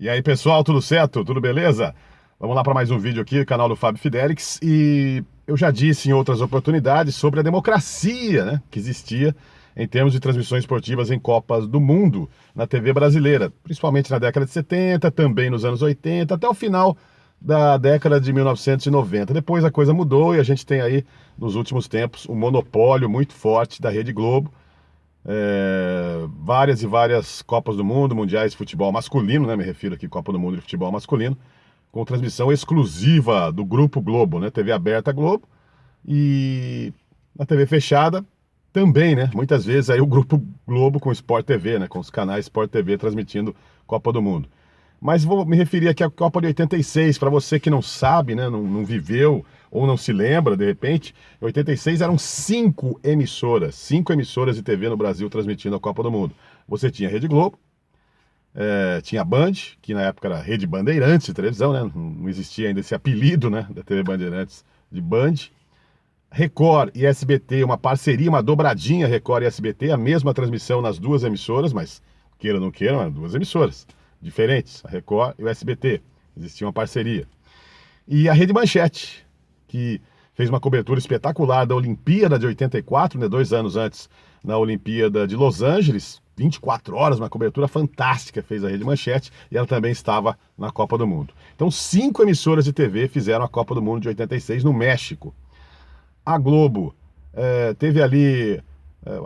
E aí, pessoal, tudo certo? Tudo beleza? Vamos lá para mais um vídeo aqui, canal do Fábio Fidelix. E eu já disse em outras oportunidades sobre a democracia, né, que existia em termos de transmissões esportivas em Copas do Mundo na TV brasileira, principalmente na década de 70, também nos anos 80, até o final da década de 1990. Depois a coisa mudou e a gente tem aí, nos últimos tempos, um monopólio muito forte da Rede Globo. Várias e várias Copas do Mundo, mundiais de futebol masculino, né? Me refiro aqui Copa do Mundo de futebol masculino, com transmissão exclusiva do Grupo Globo, né? TV aberta Globo e na TV fechada também, né? Muitas vezes aí o Grupo Globo com o Sport TV, né? Com os canais Sport TV transmitindo Copa do Mundo. Mas vou me referir aqui à Copa de 86, para você que não sabe, né, não viveu ou não se lembra, de repente, em 86 eram cinco emissoras de TV no Brasil transmitindo a Copa do Mundo. Você tinha Rede Globo, tinha a Band, que na época era Rede Bandeirantes de televisão, né, não existia ainda esse apelido, né, da TV Bandeirantes de Band. Record e SBT, uma parceria, uma dobradinha Record e SBT, a mesma transmissão nas duas emissoras, mas queira ou não queira, eram duas emissoras diferentes, a Record e o SBT. Existia uma parceria. E a Rede Manchete, que fez uma cobertura espetacular da Olimpíada de 84, né, 2 anos antes, na Olimpíada de Los Angeles, 24 horas, uma cobertura fantástica fez a Rede Manchete, e ela também estava na Copa do Mundo. Então, 5 emissoras de TV fizeram a Copa do Mundo de 86 no México. A Globo teve ali,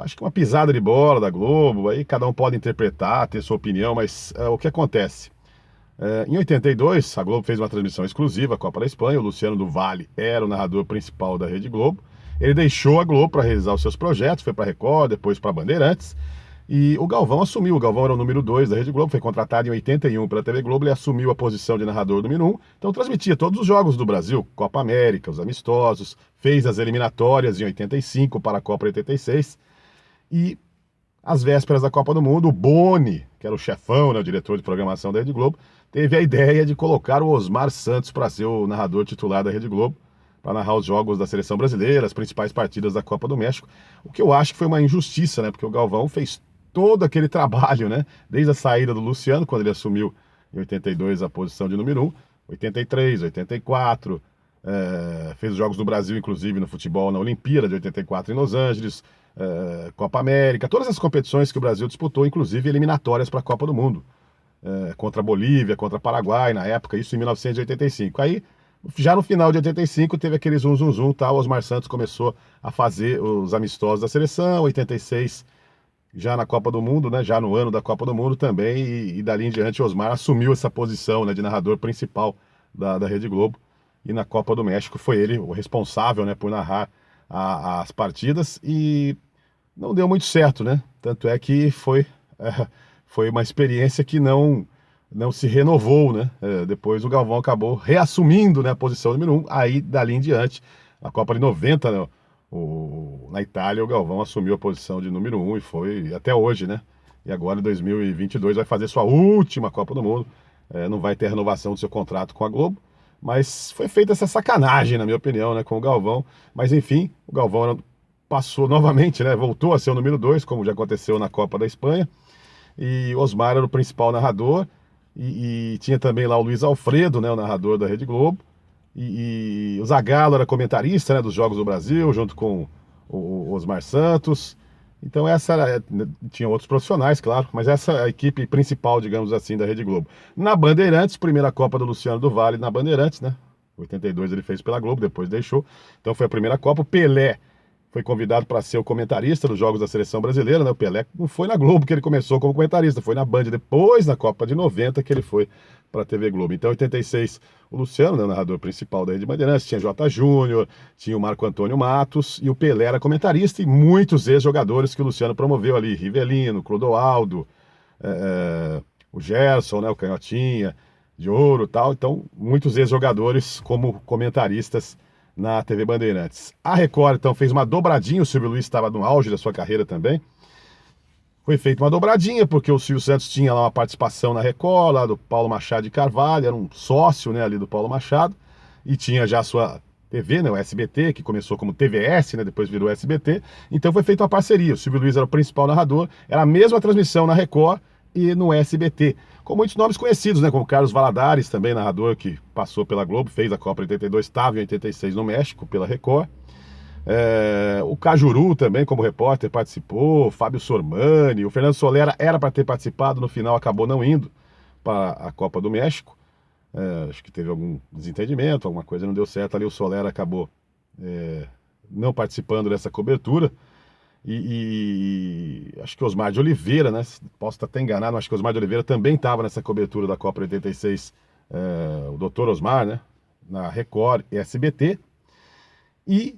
acho que uma pisada de bola da Globo, aí cada um pode interpretar, ter sua opinião, mas o que acontece? Em 82, a Globo fez uma transmissão exclusiva, a Copa da Espanha, o Luciano do Vale era o narrador principal da Rede Globo, ele deixou a Globo para realizar os seus projetos, foi para a Record, depois para a Bandeirantes, e o Galvão assumiu. O Galvão era o número 2 da Rede Globo, foi contratado em 81 pela TV Globo, ele assumiu a posição de narrador número 1, então transmitia todos os jogos do Brasil, Copa América, os amistosos, fez as eliminatórias em 85 para a Copa 86, e às vésperas da Copa do Mundo, o Boni, que era o chefão, né, o diretor de programação da Rede Globo, teve a ideia de colocar o Osmar Santos para ser o narrador titular da Rede Globo, para narrar os jogos da seleção brasileira, as principais partidas da Copa do México, o que eu acho que foi uma injustiça, né, porque o Galvão fez todo aquele trabalho, né? Desde a saída do Luciano, quando ele assumiu em 82 a posição de número 1, 83, 84, fez os Jogos do Brasil, inclusive, no futebol, na Olimpíada de 84 em Los Angeles, Copa América, todas as competições que o Brasil disputou, inclusive eliminatórias para a Copa do Mundo, contra a Bolívia, contra o Paraguai, na época, isso em 1985. Aí, já no final de 85, teve aquele zum, zum, zum, tal, Osmar Santos começou a fazer os amistosos da seleção, 86 já na Copa do Mundo, né, já no ano da Copa do Mundo também, e dali em diante Osmar assumiu essa posição, né, de narrador principal da Rede Globo, e na Copa do México foi ele o responsável, né, por narrar as partidas, e não deu muito certo, né, tanto é que foi uma experiência que não se renovou, né, depois o Galvão acabou reassumindo, né, a posição número 1, aí dali em diante, na Copa de 90, né, na Itália, o Galvão assumiu a posição de número 1 e foi até hoje, né? E agora, em 2022, vai fazer sua última Copa do Mundo. Não vai ter renovação do seu contrato com a Globo, mas foi feita essa sacanagem, na minha opinião, né, com o Galvão. Mas, enfim, o Galvão passou novamente, né? Voltou a ser o número 2, como já aconteceu na Copa da Espanha. E Osmar era o principal narrador. E tinha também lá o Luiz Alfredo, né, o narrador da Rede Globo. E o Zagallo era comentarista, né, dos Jogos do Brasil, junto com o Osmar Santos. Então tinha outros profissionais, claro, mas essa é a equipe principal, digamos assim, da Rede Globo. Na Bandeirantes, primeira Copa do Luciano do Vale na Bandeirantes, né? 82 ele fez pela Globo, depois deixou. Então foi a primeira Copa. O Pelé foi convidado para ser o comentarista dos Jogos da Seleção Brasileira, né? O Pelé não foi na Globo que ele começou como comentarista, foi na Band, depois na Copa de 90 que ele foi para a TV Globo. Então, em 86, o Luciano, né, o narrador principal da Rede Bandeirantes, tinha J. Júnior, tinha o Marco Antônio Matos, e o Pelé era comentarista, e muitos ex-jogadores que o Luciano promoveu ali, Rivelino, Clodoaldo, o Gerson, né, o Canhotinha, de Ouro e tal. Então, muitos ex-jogadores como comentaristas na TV Bandeirantes. A Record, então, fez uma dobradinha, o Silvio Luiz estava no auge da sua carreira também. Foi feita uma dobradinha, porque o Silvio Santos tinha lá uma participação na Record, lá do Paulo Machado de Carvalho, era um sócio, né, ali do Paulo Machado, e tinha já a sua TV, né, o SBT, que começou como TVS, né, depois virou SBT, então foi feita uma parceria, o Silvio Luiz era o principal narrador, era a mesma transmissão na Record e no SBT. com muitos nomes conhecidos, né? Como Carlos Valadares, também narrador que passou pela Globo, fez a Copa 82, estava em 86 no México, pela Record. O Cajuru também, como repórter, participou, Fábio Sormani, o Fernando Solera era para ter participado, no final acabou não indo para a Copa do México. Acho que teve algum desentendimento, alguma coisa não deu certo ali, o Solera acabou não participando dessa cobertura. E acho que Osmar de Oliveira, né? Posso estar até enganado, mas acho que Osmar de Oliveira também estava nessa cobertura da Copa 86, o doutor Osmar, né? Na Record e SBT. E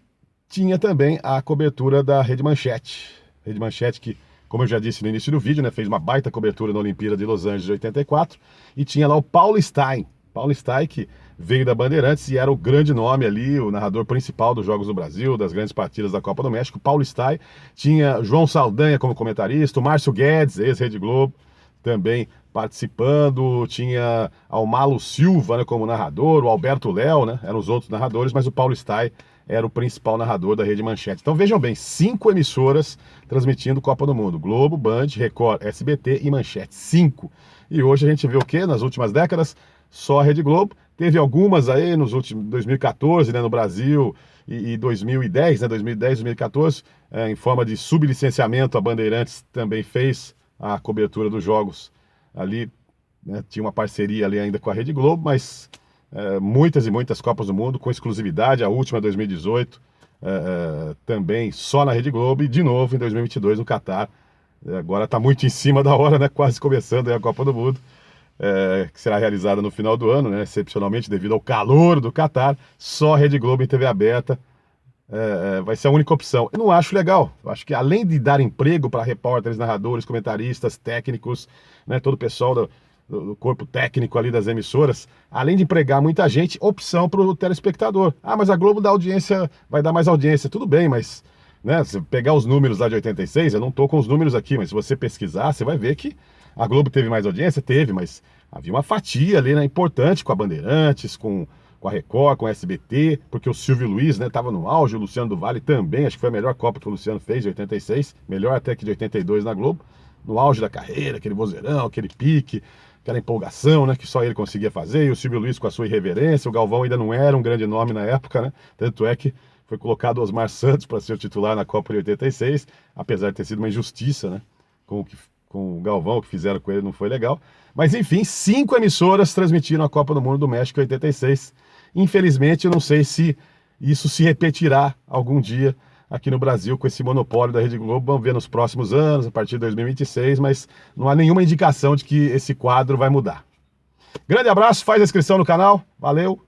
tinha também a cobertura da Rede Manchete. Rede Manchete que, como eu já disse no início do vídeo, né, fez uma baita cobertura na Olimpíada de Los Angeles de 84. E tinha lá o Paulo Stein. Paulo Stein, que veio da Bandeirantes e era o grande nome ali, o narrador principal dos Jogos do Brasil, das grandes partidas da Copa do México. Paulo Stein. Tinha João Saldanha como comentarista, o Márcio Guedes, ex-Rede Globo, também participando. Tinha Almalo Silva, né, como narrador, o Alberto Léo, né, eram os outros narradores, mas o Paulo Stein era o principal narrador da Rede Manchete. Então vejam bem, 5 emissoras transmitindo Copa do Mundo: Globo, Band, Record, SBT e Manchete. 5. E hoje a gente vê o quê? Nas últimas décadas, só a Rede Globo. Teve algumas aí nos últimos 2014, né, no Brasil, e 2010, né, 2010, 2014, em forma de sublicenciamento, a Bandeirantes também fez a cobertura dos jogos ali, né, tinha uma parceria ali ainda com a Rede Globo, mas muitas e muitas Copas do Mundo com exclusividade, a última 2018 também só na Rede Globo, e de novo em 2022 no Catar. Agora está muito em cima da hora, né, quase começando a Copa do Mundo, que será realizada no final do ano, né, excepcionalmente devido ao calor do Catar. Só a Rede Globo em TV aberta vai ser a única opção. Eu não acho legal. Eu acho que além de dar emprego para repórteres, narradores, comentaristas, técnicos, né, todo o pessoal do corpo técnico ali das emissoras, além de empregar muita gente, opção para o telespectador. Ah, mas a Globo dá audiência, vai dar mais audiência. Tudo bem, mas, né, se pegar os números lá de 86, eu não estou com os números aqui, mas se você pesquisar, você vai ver que a Globo teve mais audiência? Teve, mas havia uma fatia ali, né, importante com a Bandeirantes, com a Record, com a SBT, porque o Silvio Luiz, né, estava no auge, o Luciano do Vale também, acho que foi a melhor Copa que o Luciano fez, de 86, melhor até que de 82 na Globo, no auge da carreira, aquele vozeirão, aquele pique, aquela empolgação, né, que só ele conseguia fazer, e o Silvio Luiz com a sua irreverência. O Galvão ainda não era um grande nome na época, né, tanto é que foi colocado Osmar Santos para ser o titular na Copa de 86, apesar de ter sido uma injustiça, né, com o Galvão, o que fizeram com ele não foi legal. Mas enfim, 5 emissoras transmitiram a Copa do Mundo do México em 86. Infelizmente, eu não sei se isso se repetirá algum dia aqui no Brasil com esse monopólio da Rede Globo. Vamos ver nos próximos anos, a partir de 2026, mas não há nenhuma indicação de que esse quadro vai mudar. Grande abraço, faz a inscrição no canal, valeu!